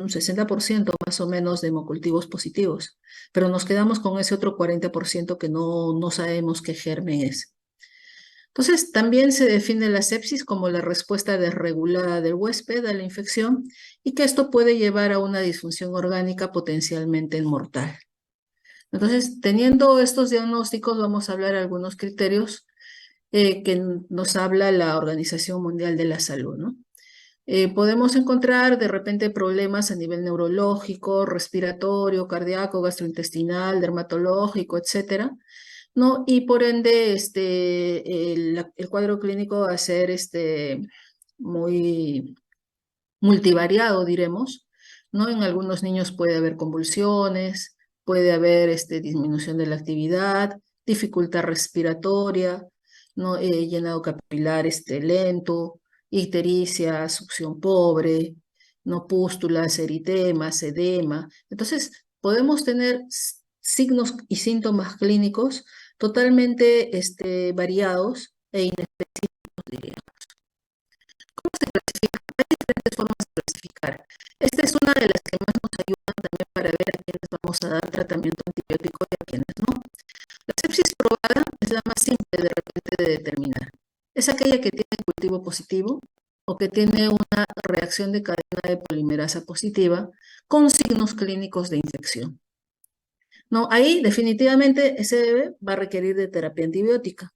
un 60% más o menos de hemocultivos positivos, pero nos quedamos con ese otro 40% que no sabemos qué germen es. Entonces, también se define la sepsis como la respuesta desregulada del huésped a la infección y que esto puede llevar a una disfunción orgánica potencialmente mortal. Entonces, teniendo estos diagnósticos, vamos a hablar de algunos criterios que nos habla la Organización Mundial de la Salud, ¿no? Podemos encontrar de repente problemas a nivel neurológico, respiratorio, cardíaco, gastrointestinal, dermatológico, etcétera, ¿no? Y por ende, el cuadro clínico va a ser muy multivariado, diremos, ¿no? En algunos niños puede haber convulsiones, puede haber disminución de la actividad, dificultad respiratoria, ¿no? Llenado capilar lento, ictericia, succión pobre, no pústulas, eritemas, edema. Entonces, podemos tener signos y síntomas clínicos totalmente variados e inespecíficos, diría. ¿Cómo se clasifica? Hay diferentes formas de clasificar. Esta es una de las que más nos ayudan también para ver a quiénes vamos a dar tratamiento antibiótico y a quiénes no. La sepsis probada es la más simple de repente de determinar. Es aquella que tiene cultivo positivo o que tiene una reacción de cadena de polimerasa positiva con signos clínicos de infección. No, ahí definitivamente ese bebé va a requerir de terapia antibiótica.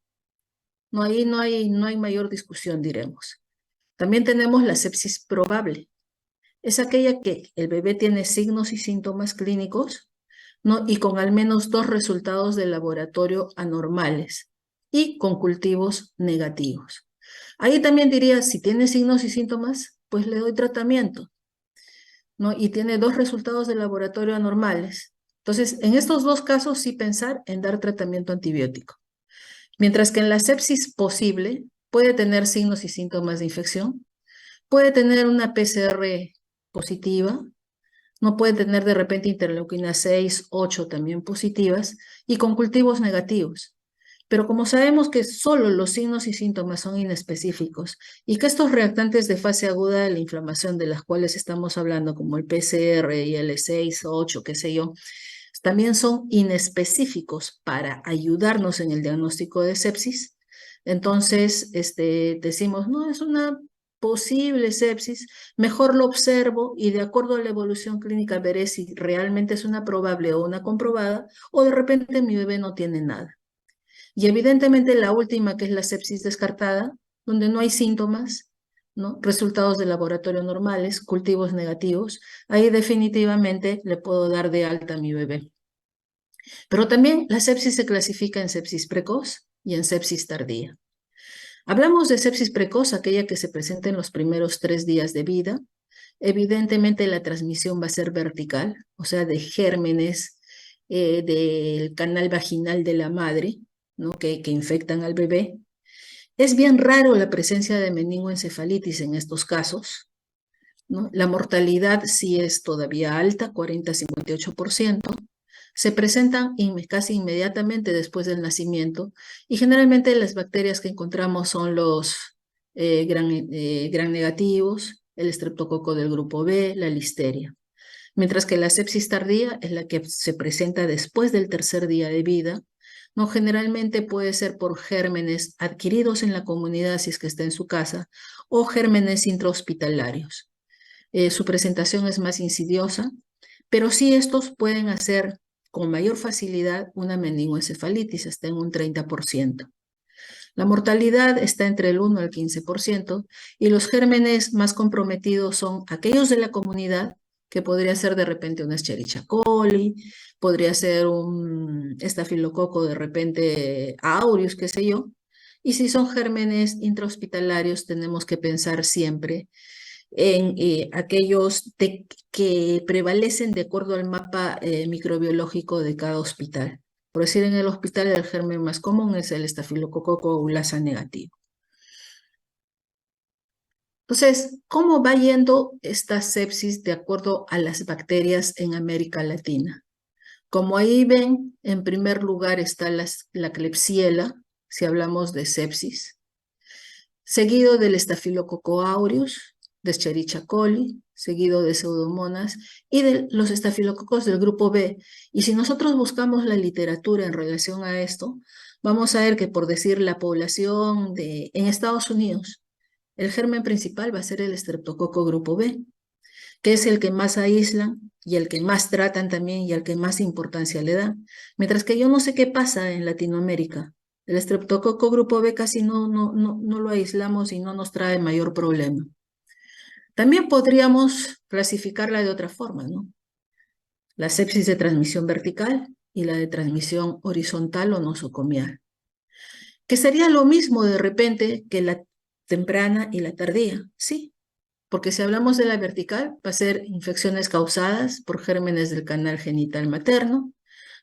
No, ahí no hay mayor discusión, diremos. También tenemos la sepsis probable. Es aquella que el bebé tiene signos y síntomas clínicos, ¿no? Y con al menos 2 resultados de laboratorio anormales y con cultivos negativos. Ahí también diría, si tiene signos y síntomas, pues le doy tratamiento, ¿no? Y tiene 2 resultados de laboratorio anormales. Entonces, en estos 2 casos sí pensar en dar tratamiento antibiótico. Mientras que en la sepsis posible puede tener signos y síntomas de infección, puede tener una PCR positiva, no puede tener de repente interleuquina 6, 8 también positivas y con cultivos negativos. Pero como sabemos que solo los signos y síntomas son inespecíficos y que estos reactantes de fase aguda de la inflamación de las cuales estamos hablando, como el PCR y el 6, 8, qué sé yo, también son inespecíficos para ayudarnos en el diagnóstico de sepsis, entonces decimos, no, es una posible sepsis, mejor lo observo y de acuerdo a la evolución clínica veré si realmente es una probable o una comprobada, o de repente mi bebé no tiene nada. Y evidentemente la última, que es la sepsis descartada, donde no hay síntomas, ¿no? Resultados de laboratorio normales, cultivos negativos, ahí definitivamente le puedo dar de alta a mi bebé. Pero también la sepsis se clasifica en sepsis precoz y en sepsis tardía. Hablamos de sepsis precoz, aquella que se presenta en los primeros 3 días de vida. Evidentemente la transmisión va a ser vertical, o sea, de gérmenes del canal vaginal de la madre, ¿no? que infectan al bebé. Es bien raro la presencia de meningoencefalitis en estos casos, ¿no? La mortalidad sí es todavía alta, 40-58%. Se presentan casi inmediatamente después del nacimiento y generalmente las bacterias que encontramos son los gram negativos, el estreptococo del grupo B, la listeria. Mientras que la sepsis tardía es la que se presenta después del 3er día de vida, no, generalmente puede ser por gérmenes adquiridos en la comunidad si es que está en su casa o gérmenes intrahospitalarios. Su presentación es más insidiosa, pero sí estos pueden hacer con mayor facilidad una meningoencefalitis, hasta en un 30%. La mortalidad está entre el 1 al 15% y los gérmenes más comprometidos son aquellos de la comunidad, que podría ser de repente una Escherichia coli, podría ser un estafilococo de repente aureus, qué sé yo. Y si son gérmenes intrahospitalarios, tenemos que pensar siempre en aquellos que prevalecen de acuerdo al mapa microbiológico de cada hospital. Por decir, en el hospital el germen más común es el estafilococo aulasa negativo. Entonces, ¿cómo va yendo esta sepsis de acuerdo a las bacterias en América Latina? Como ahí ven, en primer lugar está la Klebsiella, si hablamos de sepsis, seguido del Staphylococcus aureus, de Escherichia coli, seguido de Pseudomonas, y de los estafilococos del grupo B. Y si nosotros buscamos la literatura en relación a esto, vamos a ver que, por decir, la población en Estados Unidos, el germen principal va a ser el estreptococo grupo B, que es el que más aíslan y el que más tratan también y al que más importancia le dan. Mientras que yo no sé qué pasa en Latinoamérica. El estreptococo grupo B casi no lo aislamos y no nos trae mayor problema. También podríamos clasificarla de otra forma, ¿no? La sepsis de transmisión vertical y la de transmisión horizontal o nosocomial, que sería lo mismo de repente que la temprana y la tardía, sí, porque si hablamos de la vertical, va a ser infecciones causadas por gérmenes del canal genital materno,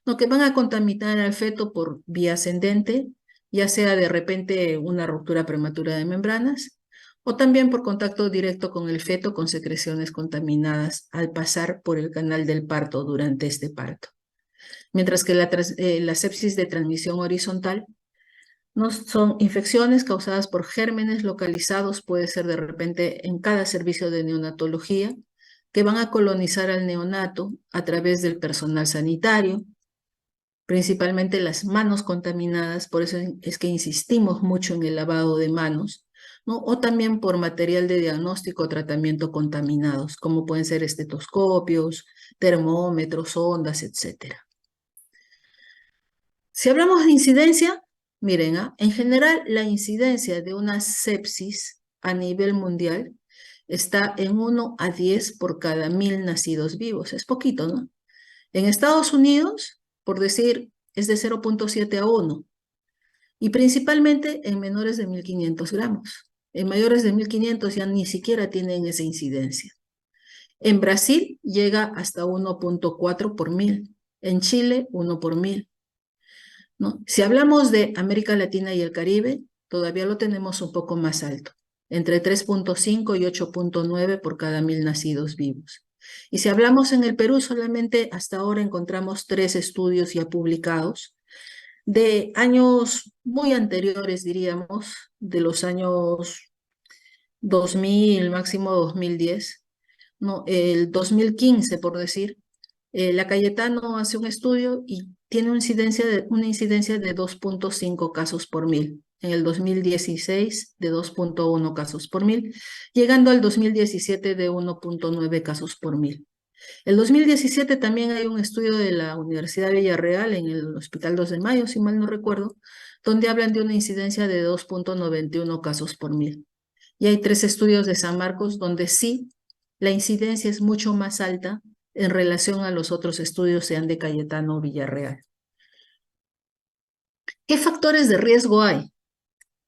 ¿no? Que van a contaminar al feto por vía ascendente, ya sea de repente una ruptura prematura de membranas, o también por contacto directo con el feto con secreciones contaminadas al pasar por el canal del parto durante este parto. Mientras que la sepsis de transmisión horizontal no son infecciones causadas por gérmenes localizados, puede ser de repente en cada servicio de neonatología, que van a colonizar al neonato a través del personal sanitario, principalmente las manos contaminadas, por eso es que insistimos mucho en el lavado de manos, ¿no? O también por material de diagnóstico o tratamiento contaminados, como pueden ser estetoscopios, termómetros, ondas, etc. Si hablamos de incidencia, miren, en general la incidencia de una sepsis a nivel mundial está en 1 a 10 por cada 1000 nacidos vivos. Es poquito, ¿no? En Estados Unidos, por decir, es de 0,7 a 1, y principalmente en menores de 1500 gramos. En mayores de 1500 ya ni siquiera tienen esa incidencia. En Brasil llega hasta 1,4 por 1000. En Chile, 1 por 1000. ¿No? Si hablamos de América Latina y el Caribe, todavía lo tenemos un poco más alto, entre 3,5 y 8,9 por cada 1000 nacidos vivos. Y si hablamos en el Perú, solamente hasta ahora encontramos 3 estudios ya publicados de años muy anteriores, diríamos, de los años 2000, máximo 2010, no, el 2015, por decir, la Cayetano hace un estudio y tiene una incidencia de 2,5 casos por 1000. En el 2016 de 2,1 casos por 1000, llegando al 2017 de 1,9 casos por 1000. El 2017 también hay un estudio de la Universidad de Villarreal en el Hospital 2 de Mayo, si mal no recuerdo, donde hablan de una incidencia de 2,91 casos por 1000. Y hay 3 estudios de San Marcos donde sí la incidencia es mucho más alta en relación a los otros estudios, sean de Cayetano o Villarreal. ¿Qué factores de riesgo hay?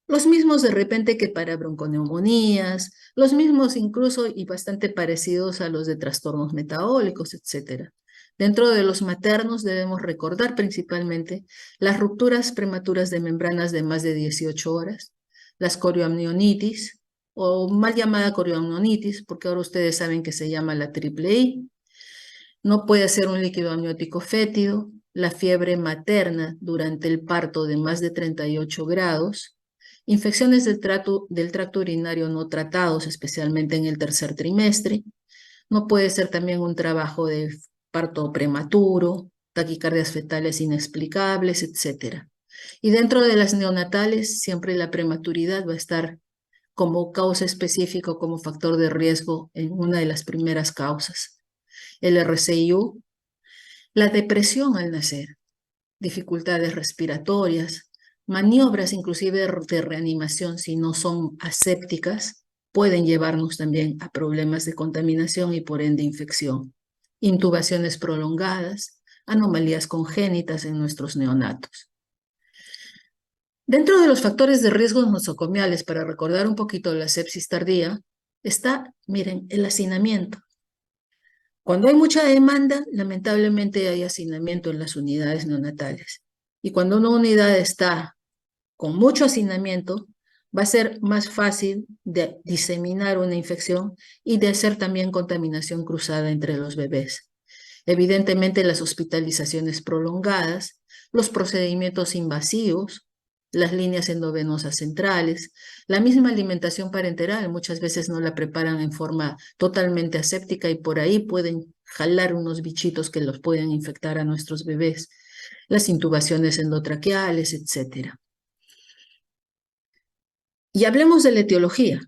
Los mismos de repente que para bronconeumonías, los mismos incluso y bastante parecidos a los de trastornos metabólicos, etc. Dentro de los maternos debemos recordar principalmente las rupturas prematuras de membranas de más de 18 horas, las corioamnionitis o mal llamada corioamnionitis, porque ahora ustedes saben que se llama la triple I. No puede ser un líquido amniótico fétido, la fiebre materna durante el parto de más de 38 grados, infecciones del tracto urinario no tratados, especialmente en el tercer trimestre. No puede ser también un trabajo de parto prematuro, taquicardias fetales inexplicables, etc. Y dentro de las neonatales, siempre la prematuridad va a estar como causa específica, como factor de riesgo en una de las primeras causas. El RCIU, la depresión al nacer, dificultades respiratorias, maniobras inclusive de reanimación si no son asépticas, pueden llevarnos también a problemas de contaminación y por ende infección, intubaciones prolongadas, anomalías congénitas en nuestros neonatos. Dentro de los factores de riesgo nosocomiales, para recordar un poquito la sepsis tardía, está, miren, el hacinamiento. Cuando hay mucha demanda, lamentablemente hay hacinamiento en las unidades neonatales. Y cuando una unidad está con mucho hacinamiento, va a ser más fácil de diseminar una infección y de hacer también contaminación cruzada entre los bebés. Evidentemente, las hospitalizaciones prolongadas, los procedimientos invasivos, las líneas endovenosas centrales, la misma alimentación parenteral, muchas veces no la preparan en forma totalmente aséptica y por ahí pueden jalar unos bichitos que los pueden infectar a nuestros bebés, las intubaciones endotraqueales, etcétera. Y hablemos de la etiología.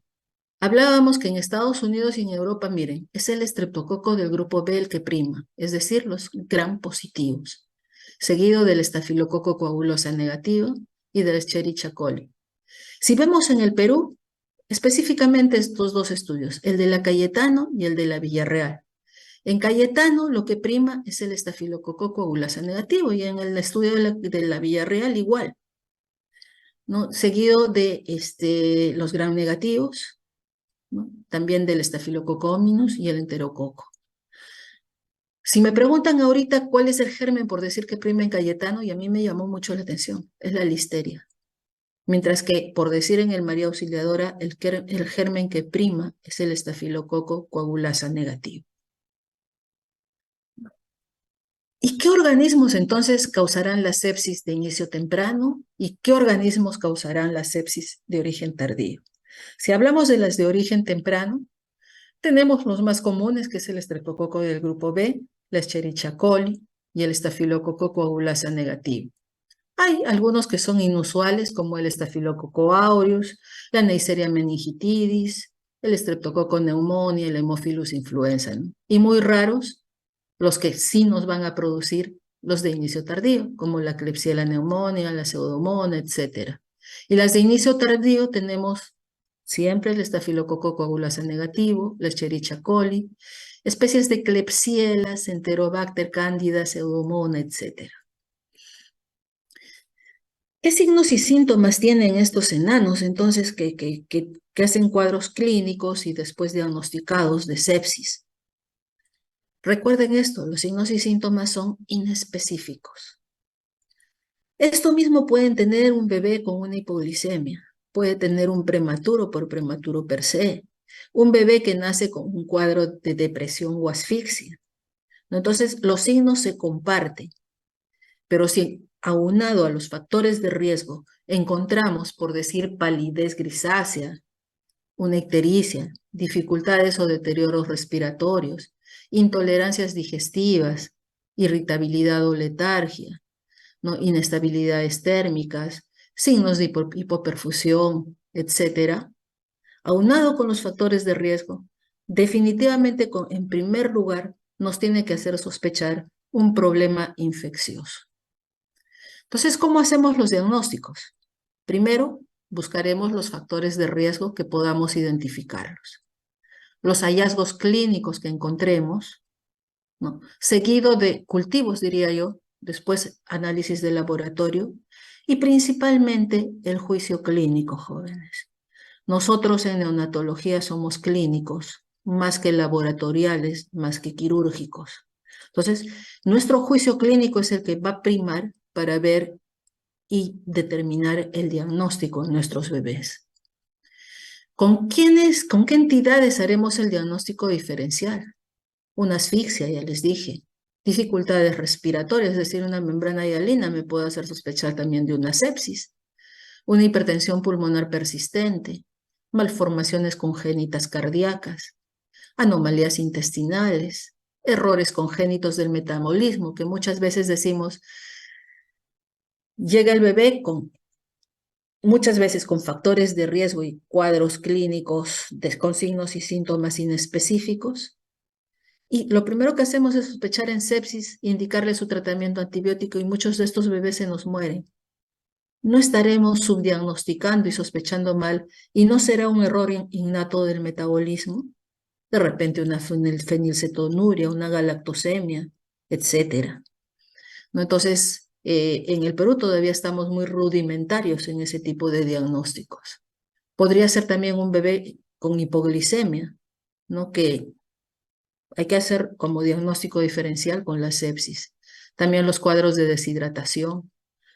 Hablábamos que en Estados Unidos y en Europa, miren, es el estreptococo del grupo B el que prima, es decir, los gram positivos, seguido del estafilococo coagulosa negativo y del Escherichia coli. Si vemos en el Perú, específicamente estos dos estudios, el de la Cayetano y el de la Villarreal. En Cayetano lo que prima es el estafilococo coagulasa negativo y en el estudio de la Villarreal igual, ¿no? Seguido de los gram negativos, ¿no? También del estafilococo hominus y el enterococo. Si me preguntan ahorita cuál es el germen por decir que prima en Cayetano, y a mí me llamó mucho la atención, es la listeria. Mientras que, por decir en el María Auxiliadora, el germen que prima es el estafilococo coagulasa negativo. ¿Y qué organismos entonces causarán la sepsis de inicio temprano? ¿Y qué organismos causarán la sepsis de origen tardío? Si hablamos de las de origen temprano, tenemos los más comunes, que es el estreptococo del grupo B, la Escherichia coli y el estafilococo coagulasa negativo. Hay algunos que son inusuales, como el estafilococo aureus, la Neisseria meningitidis, el estreptococo pneumonia, el Haemophilus influenza, ¿no? Y muy raros, los que sí nos van a producir los de inicio tardío, como la Klebsiella pneumonia, la Pseudomonas, etc. Y las de inicio tardío tenemos siempre el estafilococo coagulasa negativo, la Escherichia coli, especies de Klebsiella, Enterobacter, Candida, Pseudomonas, etc. ¿Qué signos y síntomas tienen estos enanos entonces que hacen cuadros clínicos y después diagnosticados de sepsis? Recuerden esto, los signos y síntomas son inespecíficos. Esto mismo pueden tener un bebé con una hipoglicemia, puede tener un prematuro por prematuro per se, un bebé que nace con un cuadro de depresión o asfixia. Entonces, los signos se comparten, pero si aunado a los factores de riesgo encontramos, por decir, palidez grisácea, una ictericia, dificultades o deterioros respiratorios, intolerancias digestivas, irritabilidad o letargia, ¿no? Inestabilidades térmicas, signos de hipoperfusión, etc., aunado con los factores de riesgo, definitivamente en primer lugar nos tiene que hacer sospechar un problema infeccioso. Entonces, ¿cómo hacemos los diagnósticos? Primero, buscaremos los factores de riesgo que podamos identificarlos. Los hallazgos clínicos que encontremos, ¿no? Seguido de cultivos, diría yo, después análisis de laboratorio y principalmente el juicio clínico, jóvenes. Nosotros en neonatología somos clínicos, más que laboratoriales, más que quirúrgicos. Entonces, nuestro juicio clínico es el que va a primar para ver y determinar el diagnóstico en nuestros bebés. ¿Con qué entidades haremos el diagnóstico diferencial? Una asfixia, ya les dije. Dificultades respiratorias, es decir, una membrana hialina me puede hacer sospechar también de una sepsis. Una hipertensión pulmonar persistente, malformaciones congénitas cardíacas, anomalías intestinales, errores congénitos del metabolismo, que muchas veces decimos, llega el bebé muchas veces con factores de riesgo y cuadros clínicos con signos y síntomas inespecíficos. Y lo primero que hacemos es sospechar en sepsis, indicarle su tratamiento antibiótico y muchos de estos bebés se nos mueren. No estaremos subdiagnosticando y sospechando mal y no será un error innato del metabolismo. De repente una fenilcetonuria, una galactosemia, etcétera. ¿No? Entonces, en el Perú todavía estamos muy rudimentarios en ese tipo de diagnósticos. Podría ser también un bebé con hipoglicemia, ¿no? Que hay que hacer como diagnóstico diferencial con la sepsis. También los cuadros de deshidratación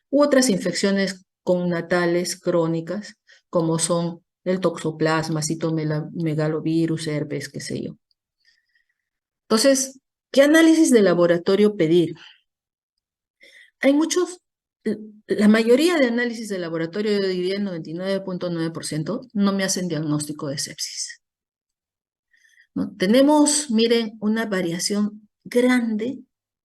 u otras infecciones connatales crónicas, como son el toxoplasma, citomegalovirus, herpes, qué sé yo. Entonces, ¿qué análisis de laboratorio pedir? Hay muchos La mayoría de análisis de laboratorio, yo diría el 99.9%, no me hacen diagnóstico de sepsis, ¿no? Tenemos, miren, una variación grande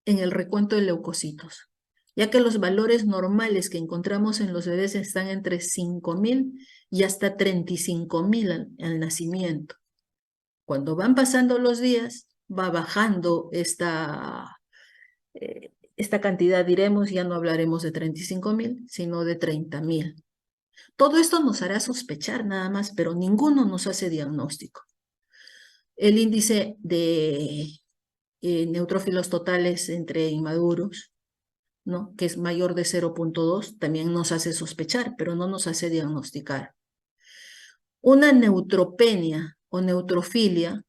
en el recuento de leucocitos, ya que los valores normales que encontramos en los bebés están entre 5.000 y hasta 35.000 al nacimiento. Cuando van pasando los días, va bajando esta cantidad, diremos, ya no hablaremos de 35.000, sino de 30.000. Todo esto nos hará sospechar nada más, pero ninguno nos hace diagnóstico. El índice de neutrófilos totales entre inmaduros, ¿no?, que es mayor de 0.2, también nos hace sospechar, pero no nos hace diagnosticar. Una neutropenia o neutrofilia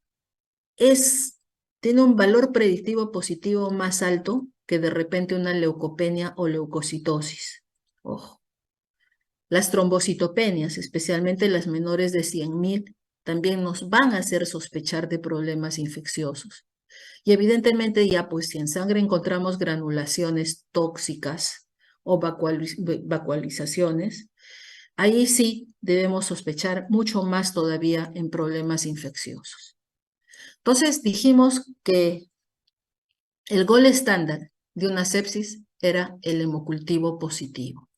tiene un valor predictivo positivo más alto que de repente una leucopenia o leucocitosis. Ojo. Las trombocitopenias, especialmente las menores de 100.000, también nos van a hacer sospechar de problemas infecciosos. Y evidentemente ya, pues si en sangre encontramos granulaciones tóxicas o vacuolizaciones, ahí sí debemos sospechar mucho más todavía en problemas infecciosos. Entonces dijimos que el gol estándar de una sepsis era el hemocultivo positivo.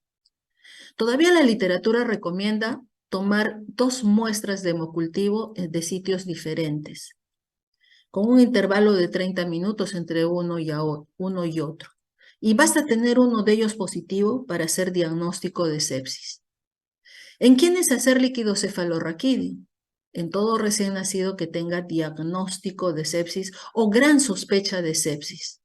Todavía la literatura recomienda tomar 2 muestras de hemocultivo de sitios diferentes, con un intervalo de 30 minutos entre uno y otro. Y basta tener uno de ellos positivo para hacer diagnóstico de sepsis. ¿En quiénes hacer líquido cefalorraquídeo? En todo recién nacido que tenga diagnóstico de sepsis o gran sospecha de sepsis.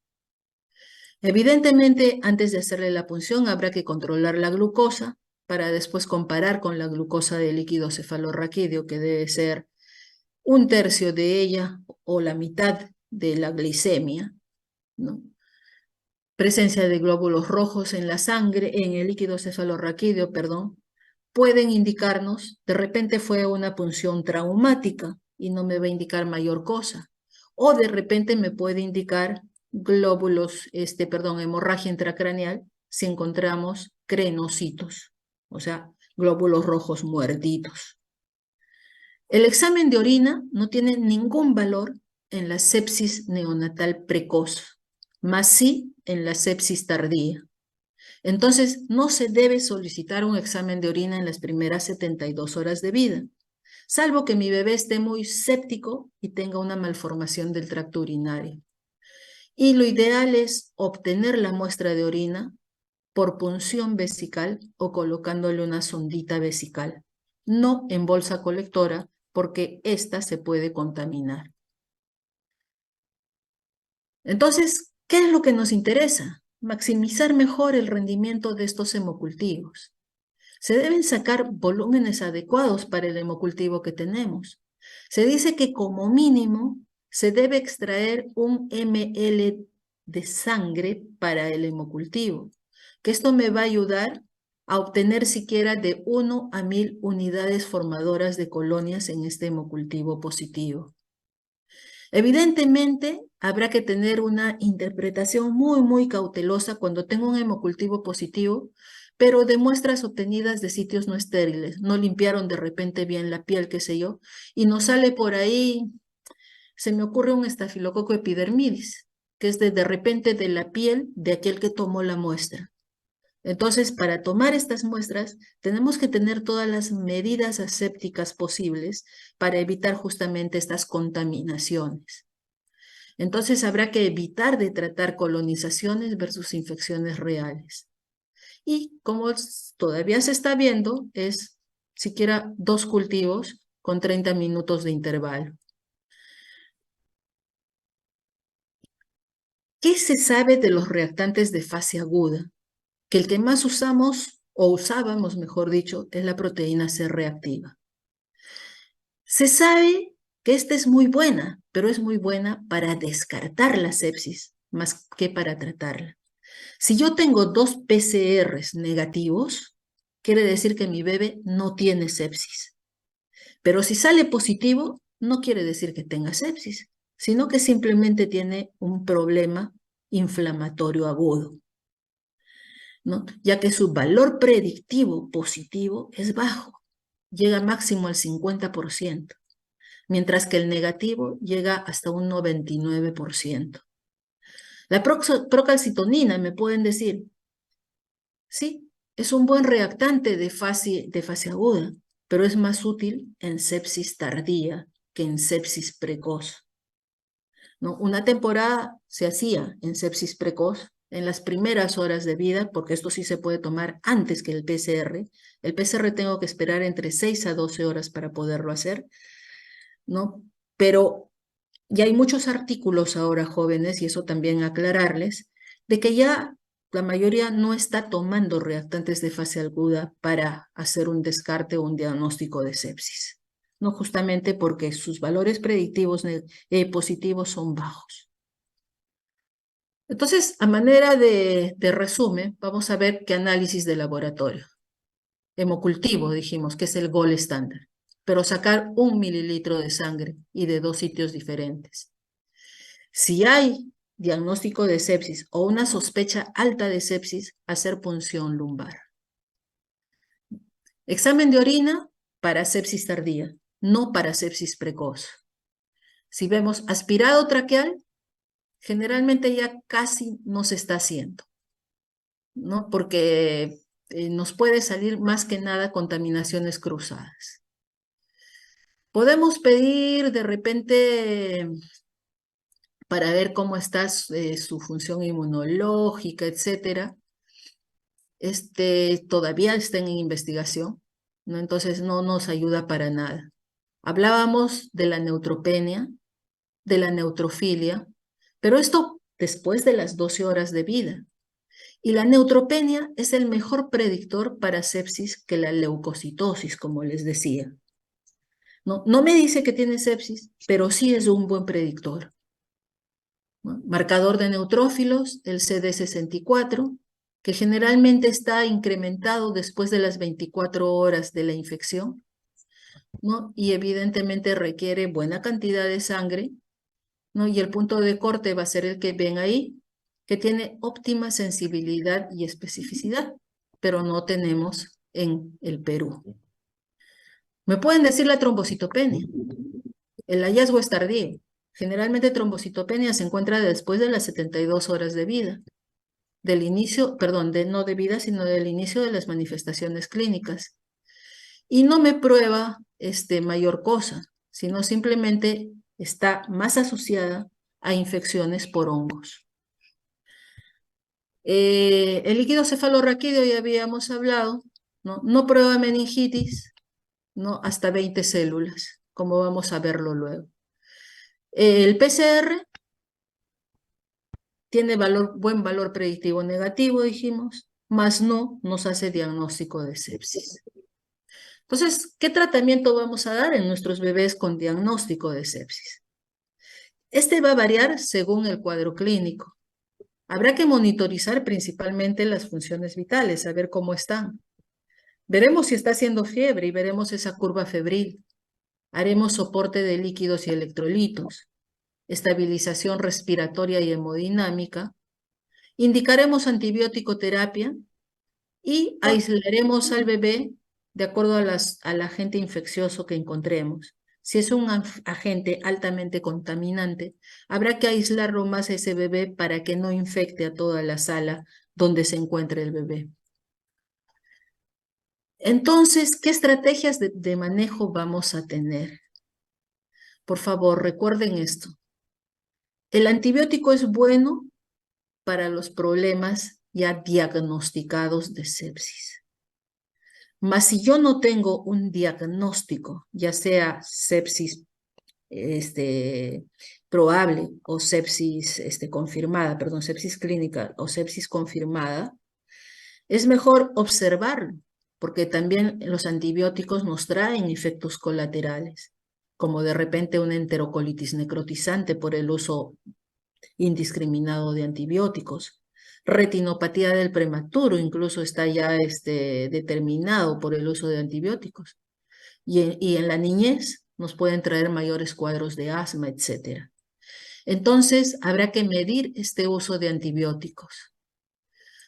Evidentemente, antes de hacerle la punción, habrá que controlar la glucosa para después comparar con la glucosa del líquido cefalorraquídeo, que debe ser 1/3 de ella o la mitad de la glicemia, ¿no? Presencia de glóbulos rojos en la sangre, en el líquido cefalorraquídeo, perdón, pueden indicarnos, de repente fue una punción traumática y no me va a indicar mayor cosa. O de repente me puede indicar glóbulos, hemorragia intracraneal si encontramos crenocitos, o sea, glóbulos rojos muertitos. El examen de orina no tiene ningún valor en la sepsis neonatal precoz, más sí en la sepsis tardía. Entonces, no se debe solicitar un examen de orina en las primeras 72 horas de vida, salvo que mi bebé esté muy séptico y tenga una malformación del tracto urinario. Y lo ideal es obtener la muestra de orina por punción vesical o colocándole una sondita vesical, no en bolsa colectora, porque ésta se puede contaminar. Entonces, ¿qué es lo que nos interesa? Maximizar mejor el rendimiento de estos hemocultivos. Se deben sacar volúmenes adecuados para el hemocultivo que tenemos. Se dice que como mínimo se debe extraer 1 ml de sangre para el hemocultivo, que esto me va a ayudar a obtener siquiera de 1 a 1.000 unidades formadoras de colonias en este hemocultivo positivo. Evidentemente, habrá que tener una interpretación muy cautelosa cuando tengo un hemocultivo positivo, pero de muestras obtenidas de sitios no estériles, no limpiaron de repente bien la piel, qué sé yo, y nos sale por ahí, se me ocurre un estafilococo epidermidis, que es de repente de la piel de aquel que tomó la muestra. Entonces, para tomar estas muestras, tenemos que tener todas las medidas asépticas posibles para evitar justamente estas contaminaciones. Entonces, habrá que evitar de tratar colonizaciones versus infecciones reales. Y como todavía se está viendo, es siquiera 2 cultivos con 30 minutos de intervalo. ¿Qué se sabe de los reactantes de fase aguda? Que el que más usamos, o usábamos, mejor dicho, es la proteína C reactiva. Se sabe que esta es muy buena, pero es muy buena para descartar la sepsis, más que para tratarla. Si yo tengo 2 PCRs negativos, quiere decir que mi bebé no tiene sepsis. Pero si sale positivo, no quiere decir que tenga sepsis, sino que simplemente tiene un problema inflamatorio agudo. ¿no? Ya que su valor predictivo positivo es bajo, llega máximo al 50%, mientras que el negativo llega hasta un 99%. La procalcitonina, me pueden decir, sí, es un buen reactante de fase aguda, pero es más útil en sepsis tardía que en sepsis precoz, ¿no? Una temporada se hacía en sepsis precoz en las primeras horas de vida, porque esto sí se puede tomar antes que el PCR. El PCR tengo que esperar entre 6 a 12 horas para poderlo hacer, ¿no? Pero ya hay muchos artículos ahora, jóvenes, y eso también aclararles, de que ya la mayoría no está tomando reactantes de fase aguda para hacer un descarte o un diagnóstico de sepsis, ¿no? Justamente porque sus valores predictivos positivos son bajos. Entonces, a manera de resumen, vamos a ver qué análisis de laboratorio. Hemocultivo, dijimos, que es el gold estándar, pero sacar 1 mililitro de sangre y de 2 sitios diferentes. Si hay diagnóstico de sepsis o una sospecha alta de sepsis, hacer punción lumbar. Examen de orina para sepsis tardía, no para sepsis precoz. Si vemos aspirado traqueal, generalmente ya casi no se está haciendo, ¿no? Porque nos puede salir más que nada contaminaciones cruzadas. Podemos pedir de repente para ver cómo está su función inmunológica, etcétera. Todavía está en investigación, ¿no? Entonces no nos ayuda para nada. Hablábamos de la neutropenia, de la neutrofilia, pero esto después de las 12 horas de vida. Y la neutropenia es el mejor predictor para sepsis que la leucocitosis, como les decía. No me dice que tiene sepsis, pero sí es un buen predictor, ¿no? Marcador de neutrófilos, el CD64, que generalmente está incrementado después de las 24 horas de la infección, ¿no? Y evidentemente requiere buena cantidad de sangre, ¿no? Y el punto de corte va a ser el que ven ahí, que tiene óptima sensibilidad y especificidad, pero no tenemos en el Perú. ¿Me pueden decir la trombocitopenia? El hallazgo es tardío. Generalmente trombocitopenia se encuentra después de las 72 horas de vida, del inicio, perdón, no de vida, sino del inicio de las manifestaciones clínicas. Y no me prueba mayor cosa, sino simplemente está más asociada a infecciones por hongos. El líquido cefalorraquídeo ya habíamos hablado, ¿no? No prueba meningitis, ¿no? Hasta 20 células, como vamos a verlo luego. El PCR tiene buen valor predictivo negativo, dijimos, más no nos hace diagnóstico de sepsis. Entonces, ¿qué tratamiento vamos a dar en nuestros bebés con diagnóstico de sepsis? Va a variar según el cuadro clínico. Habrá que monitorizar principalmente las funciones vitales, a ver cómo están. Veremos si está haciendo fiebre y veremos esa curva febril. Haremos soporte de líquidos y electrolitos, estabilización respiratoria y hemodinámica. Indicaremos antibiótico terapia y aislaremos al bebé de acuerdo al agente infeccioso que encontremos. Si es un agente altamente contaminante, habrá que aislarlo más a ese bebé para que no infecte a toda la sala donde se encuentre el bebé. Entonces, ¿qué estrategias de manejo vamos a tener? Por favor, recuerden esto. El antibiótico es bueno para los problemas ya diagnosticados de sepsis. Mas si yo no tengo un diagnóstico, ya sea sepsis probable o sepsis confirmada, perdón, sepsis clínica o sepsis confirmada, es mejor observarlo, porque también los antibióticos nos traen efectos colaterales, como de repente una enterocolitis necrotizante por el uso indiscriminado de antibióticos. Retinopatía del prematuro incluso está ya determinado por el uso de antibióticos. Y en la niñez nos pueden traer mayores cuadros de asma, etc. Entonces, habrá que medir este uso de antibióticos.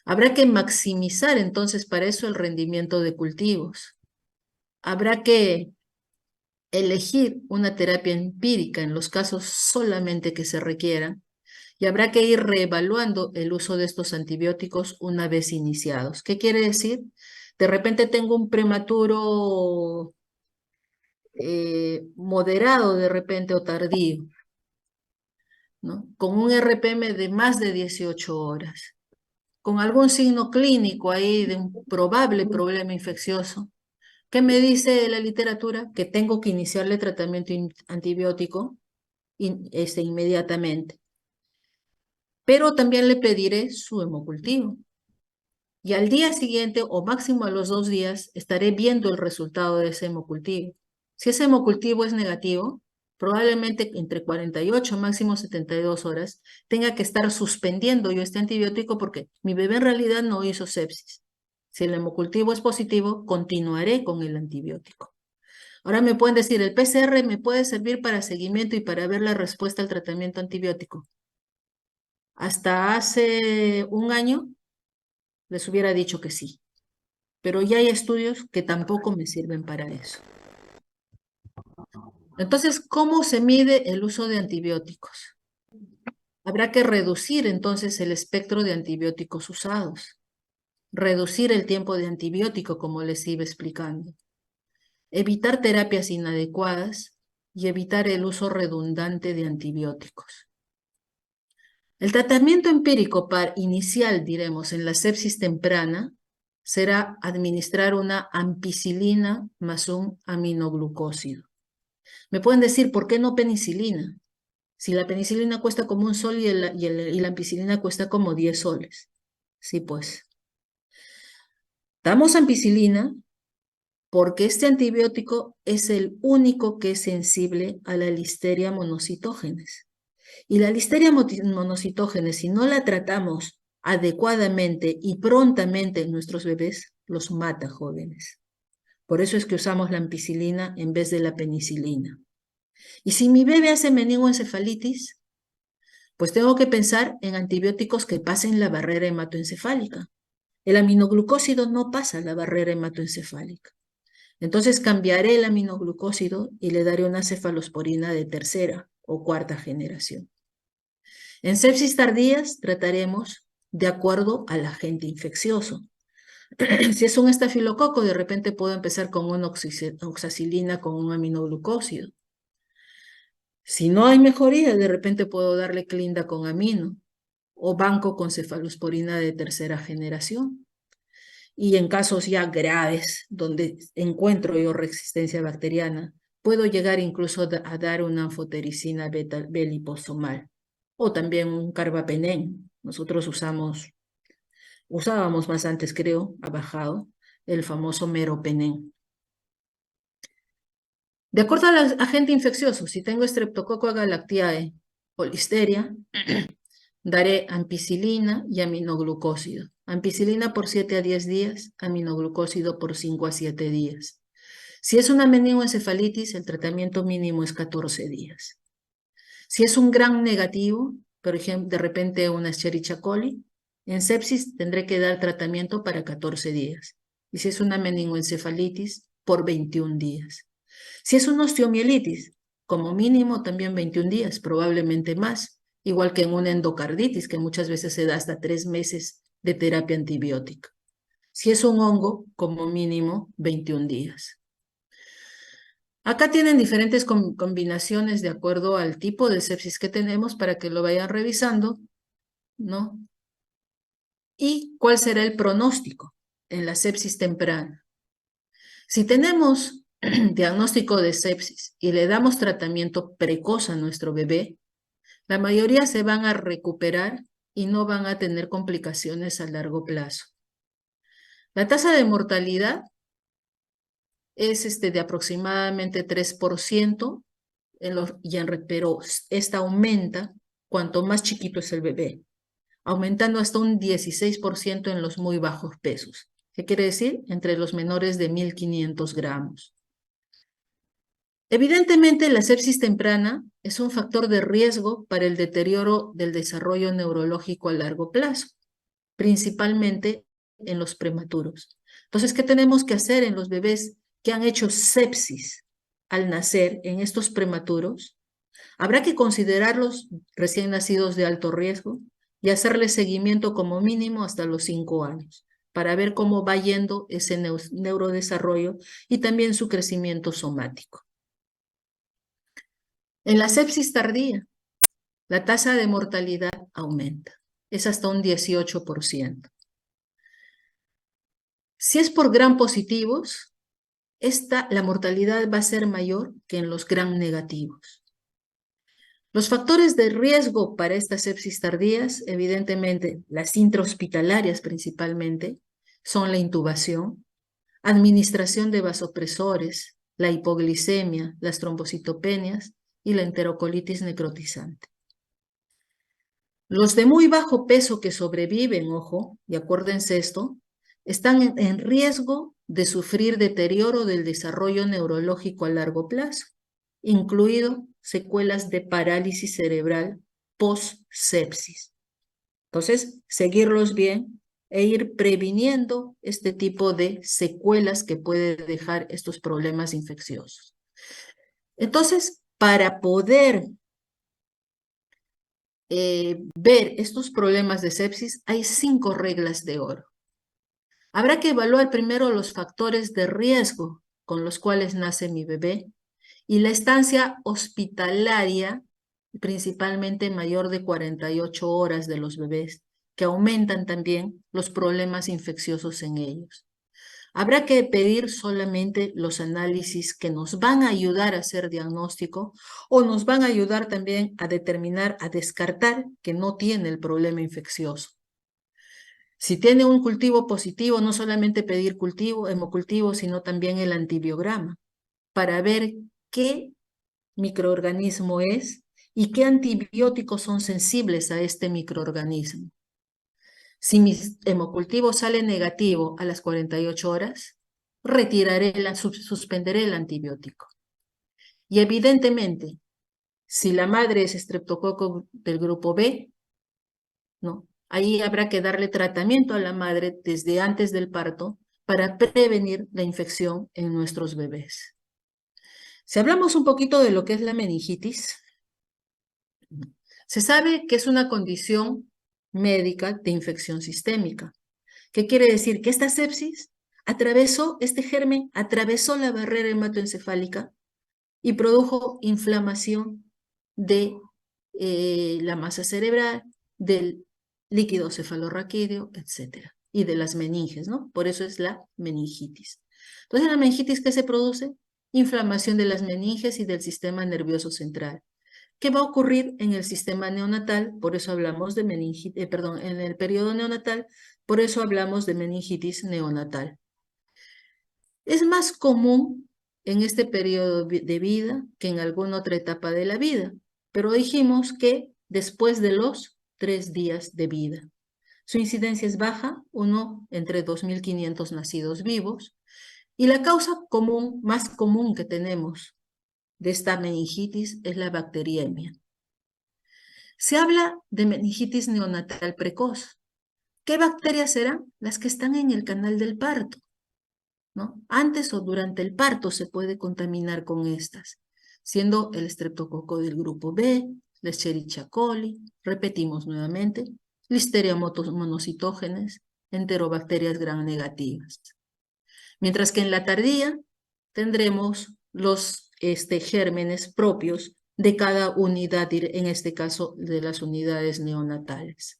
Habrá que maximizar entonces para eso el rendimiento de cultivos. Habrá que elegir una terapia empírica en los casos solamente que se requieran y habrá que ir reevaluando el uso de estos antibióticos una vez iniciados. ¿Qué quiere decir? De repente tengo un prematuro moderado de repente o tardío, ¿no? Con un RPM de más de 18 horas, con algún signo clínico ahí de un probable problema infeccioso. ¿Qué me dice la literatura? Que tengo que iniciarle tratamiento antibiótico inmediatamente. Pero también le pediré su hemocultivo. Y al día siguiente, o máximo a los 2 días, estaré viendo el resultado de ese hemocultivo. Si ese hemocultivo es negativo, probablemente entre 48, máximo 72 horas, tenga que estar suspendiendo yo este antibiótico porque mi bebé en realidad no hizo sepsis. Si el hemocultivo es positivo, continuaré con el antibiótico. Ahora me pueden decir, ¿el PCR me puede servir para seguimiento y para ver la respuesta al tratamiento antibiótico? Hasta hace un año les hubiera dicho que sí, pero ya hay estudios que tampoco me sirven para eso. Entonces, ¿cómo se mide el uso de antibióticos? Habrá que reducir entonces el espectro de antibióticos usados, reducir el tiempo de antibiótico, como les iba explicando, evitar terapias inadecuadas y evitar el uso redundante de antibióticos. El tratamiento empírico inicial, diremos, en la sepsis temprana será administrar una ampicilina más un aminoglucósido. Me pueden decir, ¿por qué no penicilina? Si la penicilina cuesta como un sol y la ampicilina cuesta como 10 soles. Sí, pues. Damos ampicilina porque este antibiótico es el único que es sensible a la Listeria monocitógenes. Y la Listeria monocitógenes, si no la tratamos adecuadamente y prontamente en nuestros bebés, los mata, jóvenes. Por eso es que usamos la ampicilina en vez de la penicilina. Y si mi bebé hace meningoencefalitis, pues tengo que pensar en antibióticos que pasen la barrera hematoencefálica. El aminoglucósido no pasa la barrera hematoencefálica. Entonces cambiaré el aminoglucósido y le daré una cefalosporina de tercera o cuarta generación. En sepsis tardías trataremos de acuerdo al agente infeccioso. Si es un estafilococo, de repente puedo empezar con una oxacilina con un aminoglucósido. Si no hay mejoría, de repente puedo darle clinda con amino o banco con cefalosporina de tercera generación. Y en casos ya graves, donde encuentro yo resistencia bacteriana, puedo llegar incluso a dar una anfotericina beta-B-liposomal o también un carbapenén. Nosotros usábamos más antes, creo, ha bajado, el famoso meropenén. De acuerdo al agente infeccioso, si tengo Streptococcus galactiae o listeria, daré ampicilina y aminoglucósido. Ampicilina por 7 a 10 días, aminoglucósido por 5 a 7 días. Si es una meningoencefalitis, el tratamiento mínimo es 14 días. Si es un gran negativo, por ejemplo, de repente una Escherichia coli, en sepsis tendré que dar tratamiento para 14 días. Y si es una meningoencefalitis, por 21 días. Si es una osteomielitis, como mínimo también 21 días, probablemente más, igual que en una endocarditis, que muchas veces se da hasta 3 meses de terapia antibiótica. Si es un hongo, como mínimo 21 días. Acá tienen diferentes combinaciones de acuerdo al tipo de sepsis que tenemos para que lo vayan revisando, ¿no? ¿Y cuál será el pronóstico en la sepsis temprana? Si tenemos diagnóstico de sepsis y le damos tratamiento precoz a nuestro bebé, la mayoría se van a recuperar y no van a tener complicaciones a largo plazo. La tasa de mortalidad es de aproximadamente 3%, pero esta aumenta cuanto más chiquito es el bebé, aumentando hasta un 16% en los muy bajos pesos. ¿Qué quiere decir? Entre los menores de 1.500 gramos. Evidentemente, la sepsis temprana es un factor de riesgo para el deterioro del desarrollo neurológico a largo plazo. principalmente en los prematuros. Entonces, ¿qué tenemos que hacer en los bebés que han hecho sepsis al nacer en estos prematuros? Habrá que considerarlos recién nacidos de alto riesgo y hacerles seguimiento como mínimo hasta los 5 años para ver cómo va yendo ese neurodesarrollo y también su crecimiento somático. En la sepsis tardía, la tasa de mortalidad aumenta, es hasta un 18%. Si es por gram positivos, la mortalidad va a ser mayor que en los gram negativos. Los factores de riesgo para estas sepsis tardías, evidentemente las intrahospitalarias principalmente, son la intubación, administración de vasopresores, la hipoglicemia, las trombocitopenias y la enterocolitis necrotizante. Los de muy bajo peso que sobreviven, ojo, y acuérdense esto, están en riesgo de sufrir deterioro del desarrollo neurológico a largo plazo, incluido secuelas de parálisis cerebral post-sepsis. Entonces, seguirlos bien e ir previniendo este tipo de secuelas que puede dejar estos problemas infecciosos. Entonces, para poder ver estos problemas de sepsis, hay 5 reglas de oro. Habrá que evaluar primero los factores de riesgo con los cuales nace mi bebé y la estancia hospitalaria, principalmente mayor de 48 horas de los bebés, que aumentan también los problemas infecciosos en ellos. Habrá que pedir solamente los análisis que nos van a ayudar a hacer diagnóstico o nos van a ayudar también a determinar, a descartar que no tiene el problema infeccioso. Si tiene un cultivo positivo, no solamente pedir cultivo, hemocultivo, sino también el antibiograma para ver qué microorganismo es y qué antibióticos son sensibles a este microorganismo. Si mi hemocultivo sale negativo a las 48 horas, suspenderé el antibiótico. Y evidentemente, si la madre es estreptococo del grupo B, ¿no? Ahí habrá que darle tratamiento a la madre desde antes del parto para prevenir la infección en nuestros bebés. Si hablamos un poquito de lo que es la meningitis, se sabe que es una condición médica de infección sistémica. ¿Qué quiere decir? Que esta sepsis este germen atravesó la barrera hematoencefálica y produjo inflamación de la masa cerebral, del líquido cefalorraquídeo, etc. Y de las meninges, ¿no? Por eso es la meningitis. Entonces, ¿la meningitis qué se produce? Inflamación de las meninges y del sistema nervioso central. ¿Qué va a ocurrir en el sistema neonatal? Por eso hablamos de meningitis, en el periodo neonatal, por eso hablamos de meningitis neonatal. Es más común en este periodo de vida que en alguna otra etapa de la vida, pero dijimos que después de los 3 días de vida. Su incidencia es baja, uno entre 2.500 nacidos vivos, y la causa más común que tenemos de esta meningitis es la bacteriemia. Se habla de meningitis neonatal precoz. ¿Qué bacterias serán? Las que están en el canal del parto, ¿no? Antes o durante el parto se puede contaminar con estas, siendo el estreptococo del grupo B, la Escherichia coli, repetimos nuevamente, Listeria monocytogenes, enterobacterias gram negativas. Mientras que en la tardía tendremos los gérmenes propios de cada unidad, en este caso de las unidades neonatales.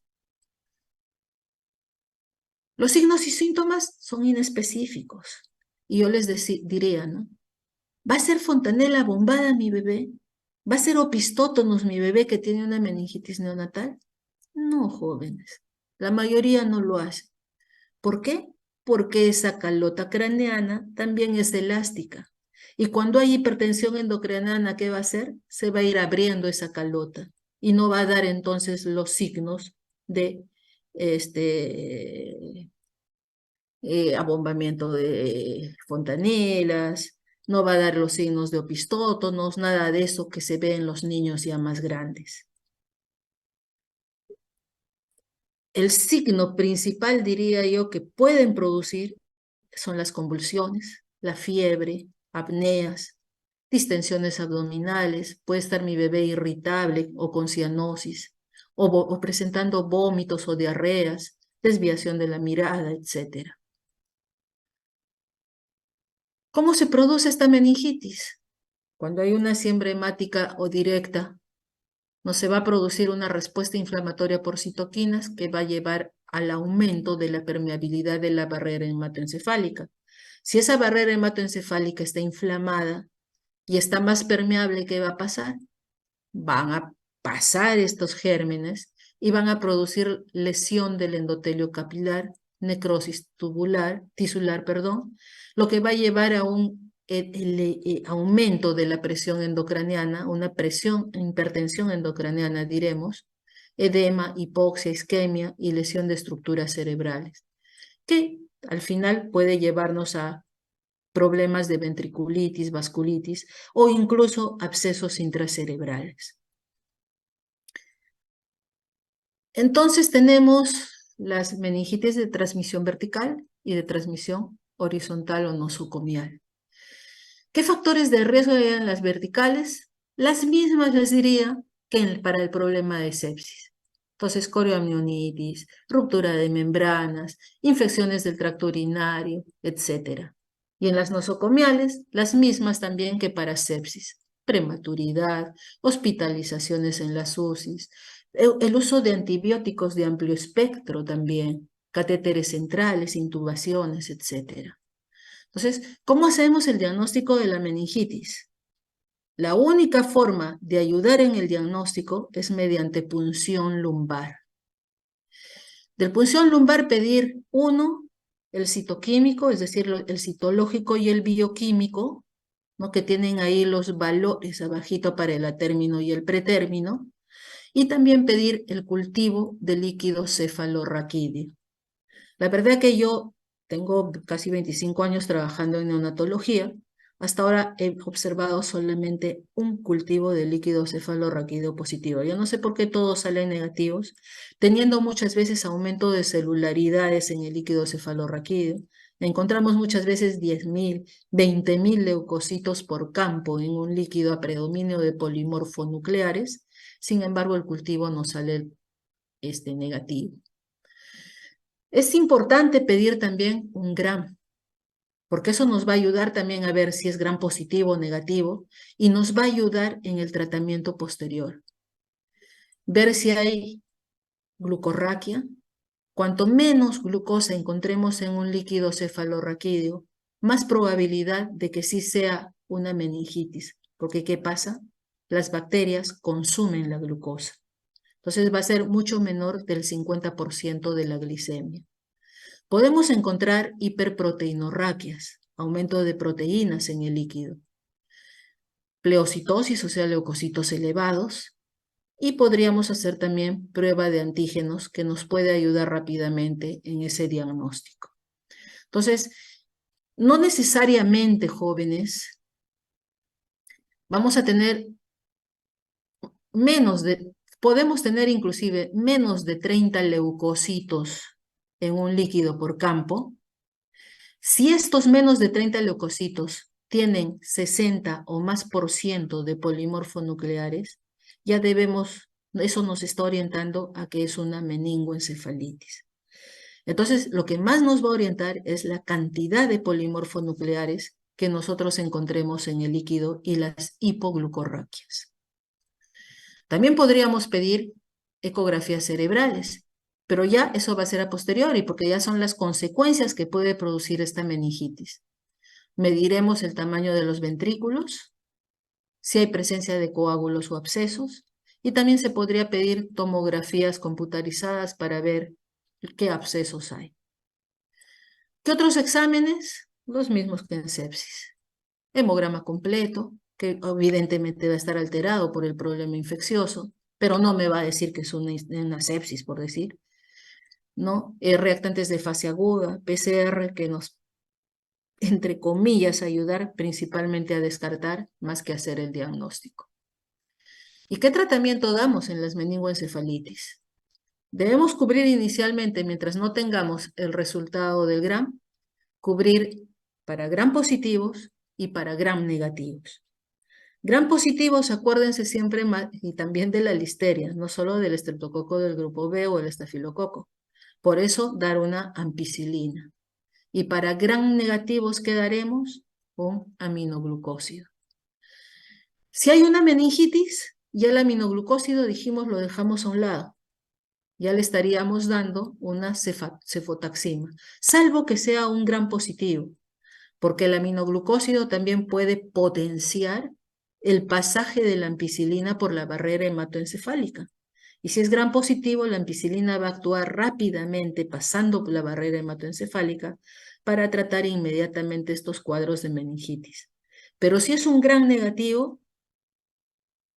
Los signos y síntomas son inespecíficos. Y yo les diría, ¿no? ¿Va a ser fontanela bombada mi bebé? ¿Va a ser opistótonos mi bebé que tiene una meningitis neonatal? No, jóvenes. La mayoría no lo hace. ¿Por qué? Porque esa calota craneana también es elástica. Y cuando hay hipertensión endocrinana, ¿qué va a hacer? Se va a ir abriendo esa calota y no va a dar entonces los signos de abombamiento de fontanelas, no va a dar los signos de opistótonos, nada de eso que se ve en los niños ya más grandes. El signo principal, diría yo, que pueden producir son las convulsiones, la fiebre, apneas, distensiones abdominales, puede estar mi bebé irritable o con cianosis, o presentando vómitos o diarreas, desviación de la mirada, etc. ¿Cómo se produce esta meningitis? Cuando hay una siembra hemática o directa, no se va a producir una respuesta inflamatoria por citoquinas que va a llevar al aumento de la permeabilidad de la barrera hematoencefálica. Si esa barrera hematoencefálica está inflamada y está más permeable, ¿qué va a pasar? Van a pasar estos gérmenes y van a producir lesión del endotelio capilar, necrosis tisular, perdón, lo que va a llevar a un aumento de la presión endocraniana, una hipertensión endocraniana, diremos, edema, hipoxia, isquemia y lesión de estructuras cerebrales, que al final puede llevarnos a problemas de ventriculitis, vasculitis o incluso abscesos intracerebrales. Entonces tenemos las meningitis de transmisión vertical y de transmisión horizontal o nosocomial. ¿Qué factores de riesgo hay en las verticales? Las mismas les diría que para el problema de sepsis. Entonces, corioamnionitis, ruptura de membranas, infecciones del tracto urinario, etc. Y en las nosocomiales, las mismas también que para sepsis. Prematuridad, hospitalizaciones en las UCIs, el uso de antibióticos de amplio espectro también, catéteres centrales, intubaciones, etc. Entonces, ¿cómo hacemos el diagnóstico de la meningitis? La única forma de ayudar en el diagnóstico es mediante punción lumbar. Del punción lumbar pedir uno, el citoquímico, es decir, el citológico y el bioquímico, ¿no? Que tienen ahí los valores abajito para el atérmino y el pretérmino, y también pedir el cultivo de líquido cefalorraquídeo. La verdad que yo tengo casi 25 años trabajando en neonatología. Hasta ahora he observado solamente un cultivo de líquido cefalorraquídeo positivo. Yo no sé por qué todos salen negativos, teniendo muchas veces aumento de celularidades en el líquido cefalorraquídeo. Encontramos muchas veces 10.000, 20.000 leucocitos por campo en un líquido a predominio de polimorfonucleares. Sin embargo, el cultivo no sale negativo. Es importante pedir también un GRAM, porque eso nos va a ayudar también a ver si es GRAM positivo o negativo y nos va a ayudar en el tratamiento posterior. Ver si hay glucorraquia. Cuanto menos glucosa encontremos en un líquido cefalorraquídeo, más probabilidad de que sí sea una meningitis, porque ¿qué pasa? Las bacterias consumen la glucosa. Entonces va a ser mucho menor del 50% de la glicemia. Podemos encontrar hiperproteinorraquias, aumento de proteínas en el líquido, pleocitosis, o sea, leucocitos elevados, y podríamos hacer también prueba de antígenos que nos puede ayudar rápidamente en ese diagnóstico. Entonces, no necesariamente, jóvenes, vamos a tener podemos tener inclusive menos de 30 leucocitos en un líquido por campo. Si estos menos de 30 leucocitos tienen 60 o más por ciento de polimorfonucleares, ya eso nos está orientando a que es una meningoencefalitis. Entonces, lo que más nos va a orientar es la cantidad de polimorfonucleares que nosotros encontremos en el líquido y las hipoglucorraquias. También podríamos pedir ecografías cerebrales, pero ya eso va a ser a posteriori, porque ya son las consecuencias que puede producir esta meningitis. Mediremos el tamaño de los ventrículos, si hay presencia de coágulos o abscesos, y también se podría pedir tomografías computarizadas para ver qué abscesos hay. ¿Qué otros exámenes? Los mismos que en sepsis. Hemograma completo, que evidentemente va a estar alterado por el problema infeccioso, pero no me va a decir que es una sepsis, por decir, ¿no? Reactantes de fase aguda, PCR, que nos, entre comillas, ayudar principalmente a descartar más que hacer el diagnóstico. ¿Y qué tratamiento damos en las meningoencefalitis? Debemos cubrir inicialmente, mientras no tengamos el resultado del Gram, cubrir para Gram positivos y para Gram negativos. Gram positivos, acuérdense siempre, y también de la listeria, no solo del estreptococo del grupo B o el estafilococo. Por eso, dar una ampicilina. Y para Gram negativos, ¿qué daremos? Un aminoglucósido. Si hay una meningitis, ya el aminoglucósido, dijimos, lo dejamos a un lado. Ya le estaríamos dando una cefotaxima, salvo que sea un Gram positivo, porque el aminoglucósido también puede potenciar el pasaje de la ampicilina por la barrera hematoencefálica. Y si es Gram positivo, la ampicilina va a actuar rápidamente pasando por la barrera hematoencefálica para tratar inmediatamente estos cuadros de meningitis. Pero si es un Gram negativo,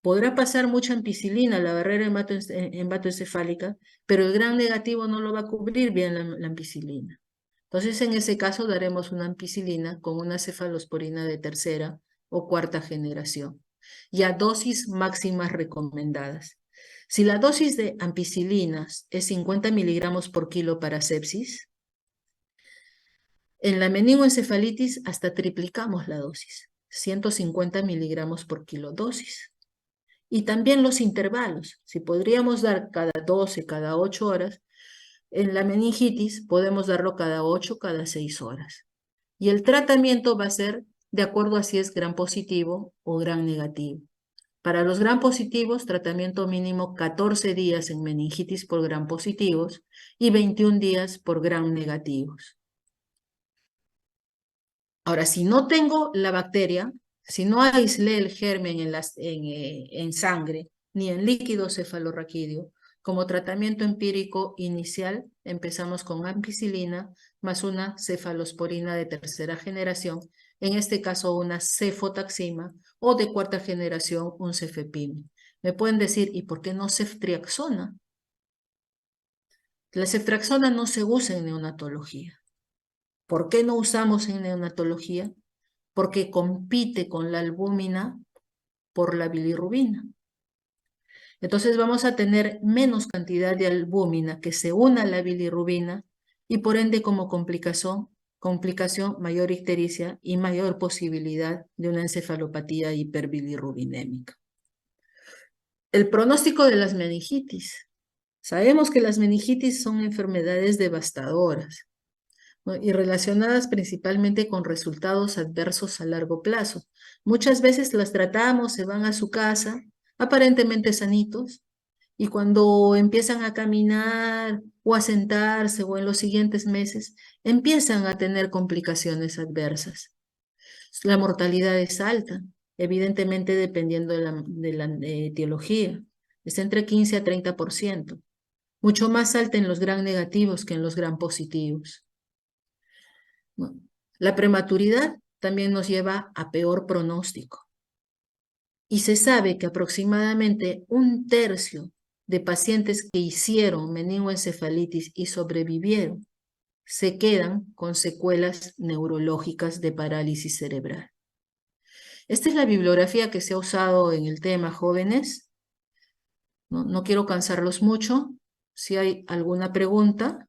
podrá pasar mucha ampicilina, la barrera hematoencefálica, pero el Gram negativo no lo va a cubrir bien la ampicilina. Entonces, en ese caso, daremos una ampicilina con una cefalosporina de tercera o cuarta generación, y a dosis máximas recomendadas. Si la dosis de ampicilinas es 50 miligramos por kilo para sepsis, en la meningoencefalitis hasta triplicamos la dosis, 150 miligramos por kilo dosis. Y también los intervalos, si podríamos dar cada 12, cada 8 horas, en la meningitis podemos darlo cada 8, cada 6 horas. Y el tratamiento va a ser de acuerdo a si es Gram positivo o Gram negativo. Para los Gram positivos, tratamiento mínimo 14 días en meningitis por Gram positivos y 21 días por Gram negativos. Ahora, si no tengo la bacteria, si no aislé el germen en sangre ni en líquido cefalorraquídeo, como tratamiento empírico inicial, empezamos con ampicilina más una cefalosporina de tercera generación, en este caso una cefotaxima, o de cuarta generación un cefepime. Me pueden decir, ¿y por qué no ceftriaxona? La ceftriaxona no se usa en neonatología. ¿Por qué no usamos en neonatología? Porque compite con la albúmina por la bilirrubina. Entonces vamos a tener menos cantidad de albúmina que se una a la bilirrubina y por ende como complicación mayor ictericia y mayor posibilidad de una encefalopatía hiperbilirrubinémica. El pronóstico de las meningitis. Sabemos que las meningitis son enfermedades devastadoras, ¿no? Y relacionadas principalmente con resultados adversos a largo plazo. Muchas veces las tratamos, se van a su casa, aparentemente sanitos, y cuando empiezan a caminar o a sentarse o en los siguientes meses, empiezan a tener complicaciones adversas. La mortalidad es alta, evidentemente dependiendo de la etiología, está entre 15 a 30%, mucho más alta en los Gram negativos que en los Gram positivos. ¿No? La prematuridad también nos lleva a peor pronóstico. Y se sabe que aproximadamente 1/3 de pacientes que hicieron meningoencefalitis y sobrevivieron se quedan con secuelas neurológicas de parálisis cerebral. Esta es la bibliografía que se ha usado en el tema, jóvenes. No quiero cansarlos mucho. Si hay alguna pregunta,